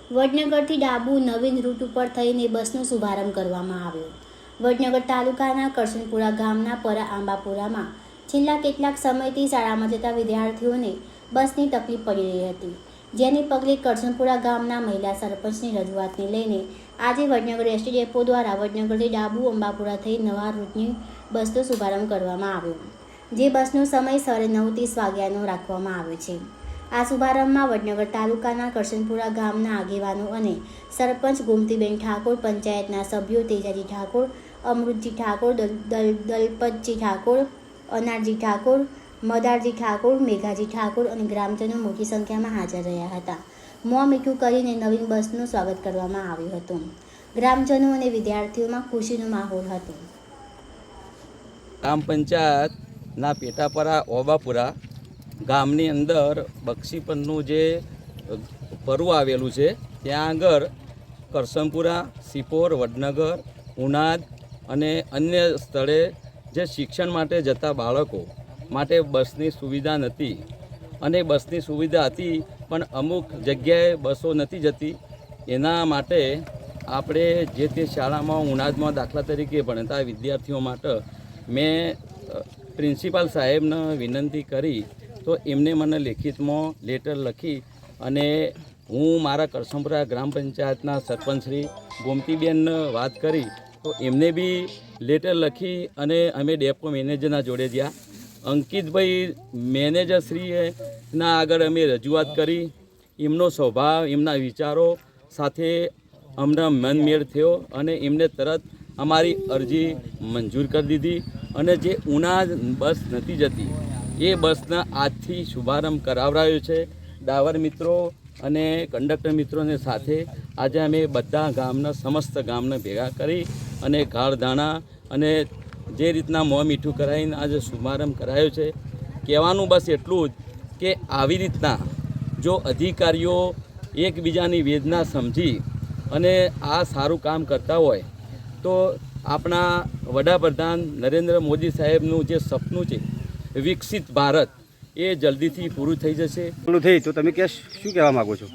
વડનગરથી ડાબુ નવીન રૂટ ઉપર થઈને બસનો શુભારંભ કરવામાં આવ્યો। વડનગર તાલુકાના કરશનપુરા ગામના પરા આંબાપુરામાં છેલ્લા કેટલાક સમયથી શાળામાં જતા વિદ્યાર્થીઓને બસની તકલીફ પડી રહી હતી, જેને પગલે કરશનપુરા ગામના મહિલા સરપંચની રજૂઆતને લઈને આજે વડનગર એસટી ડેપો દ્વારા વડનગરથી ડાબુ અંબાપુરા થઈ નવા રૂટની બસનો શુભારંભ કરવામાં આવ્યો, જે બસનો સમય 9:30 વાગ્યાનો રાખવામાં આવ્યો છે। આ શુભારંભમાં વડનગર તાલુકાના કરશનપુરા ગામના આગેવાનો અને સરપંચ ગોમતીબેન ઠાકોર, પંચાયતના સભ્યો તેજાજી ઠાકોર, અમૃતજી ઠાકોર, દલપતજી ઠાકોર, અનારજી ઠાકોર, મદારજી ઠાકોર, મેઘાજી ઠાકોર અને ગ્રામજનો મોટી સંખ્યામાં હાજર રહ્યા હતા। મોં મીઠું કરીને નવીન બસનું સ્વાગત કરવામાં આવ્યું હતું। ગ્રામજનો અને વિદ્યાર્થીઓમાં ખુશીનો માહોલ હતો। ગ્રામ પંચાયતના પેટાપરા ઓબાપુરા ગામની અંદર બક્ષીપરનું જે પરવું આવેલું છે, ત્યાં આગળ કરશનપુરા, સિપોર, વડનગર, ઉનાદ અને અન્ય સ્થળે જે શિક્ષણ માટે જતા બાળકો માટે બસની સુવિધા નથી અને બસની સુવિધા હતી પણ અમુક જગ્યાએ બસો નથી જતી। એના માટે આપણે જે તે શાળામાં ઉનાદમાં દાખલા તરીકે ભણતા વિદ્યાર્થીઓ માટે મેં પ્રિન્સિપાલ સાહેબને વિનંતી કરી તો એમને મને લેખિતમાં લેટર લખી અને હું મારા કરશનપુરા ગ્રામ પંચાયતના સરપંચ શ્રી ગોમતીબેનને વાત કરી તો એમને બી લેટર લખી અને અમે ડેપો મેનેજરના જોડે ગયા। અંકિતભાઈ મેનેજરશ્રીના આગળ અમે રજૂઆત કરી। એમનો સ્વભાવ, એમના વિચારો સાથે અમને મનમેળ થયો અને એમને તરત અમારી અરજી મંજૂર કરી દીધી અને જે ઉનાદ બસ નથી જતી એ બસના આજથી શુભારંભ કરાવરાયો છે। ડ્રાઈવર મિત્રો અને કંડક્ટર મિત્રોને સાથે આજે અમે બધા ગામના સમસ્ત ગામને ભેગા કરી અને કાળધાણા અને જે રીતના મોં મીઠું કરાવીને આજે શુભારંભ કરાયો છે। કહેવાનું બસ એટલું જ કે આવી રીતના જો અધિકારીઓ એકબીજાની વેદના સમજી અને આ સારું કામ કરતા હોય તો આપણા વડાપ્રધાન નરેન્દ્ર મોદી સાહેબનું જે સપનું છે વિકસિત ભારત એ જલ્દીથી પૂરું થઈ જશે। તો તમે શું કહેવા માગો છો?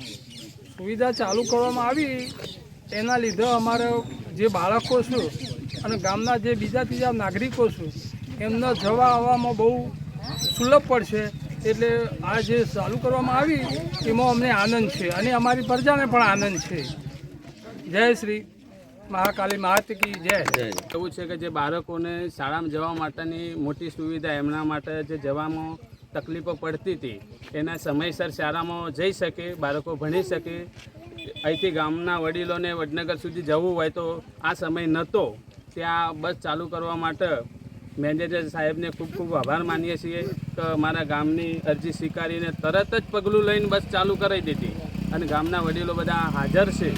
સુવિધા ચાલુ કરવામાં આવી એના લીધે અમારે જે બાળકો છે અને ગામના જે બીજા ત્રીજા નાગરિકો છે એમને જવા આવવામાં બહુ સુલભ પડશે। એટલે આ જે ચાલુ કરવામાં આવી એમાં અમને આનંદ છે અને અમારી પ્રજાને પણ આનંદ છે। જય શ્રી મહાકાલી માત કી જય। એવું છે કે જે બાળકોને શાળામાં જવા માટેની મોટી સુવિધા એમના માટે જે જવામાં તકલીફો પડતી હતી એના સમયસર શાળામાં જઈ શકે, બાળકો ભણી શકે। અહીંથી ગામના વડીલોને વડનગર સુધી જવું હોય તો આ સમય નહોતો, ત્યાં બસ ચાલુ કરવા માટે મેનેજર સાહેબને ખૂબ ખૂબ આભાર માનીએ છીએ કે અમારા ગામની અરજી સ્વીકારીને તરત જ પગલું લઈને બસ ચાલુ કરાવી દીધી અને ગામના વડીલો બધા હાજર છે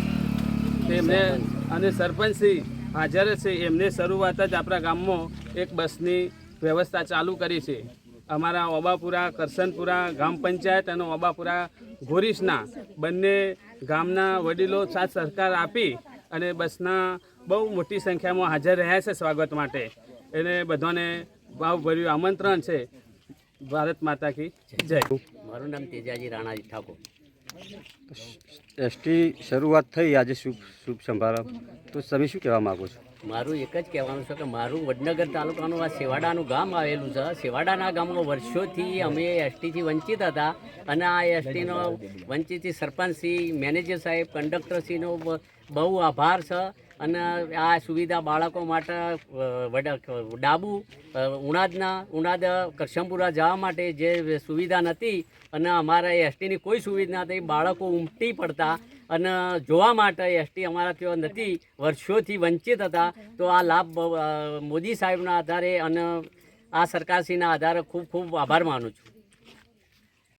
તેમને અને સરપંચશ્રી હાજર છે, એમને શરૂઆત જ આપણા ગામમાં એક બસની વ્યવસ્થા ચાલુ કરી છે। અમારા ઓબાપુરા, કરશનપુરા ગ્રામ પંચાયત અને ઓબાપુરા ગોરીસના બંને ગામના વડીલો સાથ સહકાર આપી અને બસના બહુ મોટી સંખ્યામાં હાજર રહ્યા છે સ્વાગત માટે। એને બધાને ભાવભર્યું આમંત્રણ છે। ભારત માતા કી જય। મારું નામ તેજાજી રાણાજી ઠાકોર। એસટી શરૂઆત થઈ આજે શુભ સમારંભ, તો તમે શું કહેવા માગો છો? મારું એક જ કહેવાનું છે કે મારું વડનગર તાલુકાનું આ સેવાડાનું ગામ આવેલું છે। સેવાડાના ગામમાં વર્ષોથી અમે એસટીથી વંચિત હતા અને આ એસટીનો વંચિતથી સરપંચશ્રી, મેનેજર સાહેબ, કંડક્ટરશ્રીનો બહુ આભાર છે અને આ સુવિધા બાળકો માટે ડાબુ ઉનાદ કરશનપુરા જવા માટે જે સુવિધા નથી અને અમારા એસટીની કોઈ સુવિધા નથી, બાળકો ઉમટી પડતા અને જોવા માટે એસટી અમારા ત્યાં નથી, વર્ષોથી વંચિત હતા। તો આ લાભ મોદી સાહેબના આધારે અને આ સરકારશ્રીના આધારે ખૂબ ખૂબ આભાર માનું છું।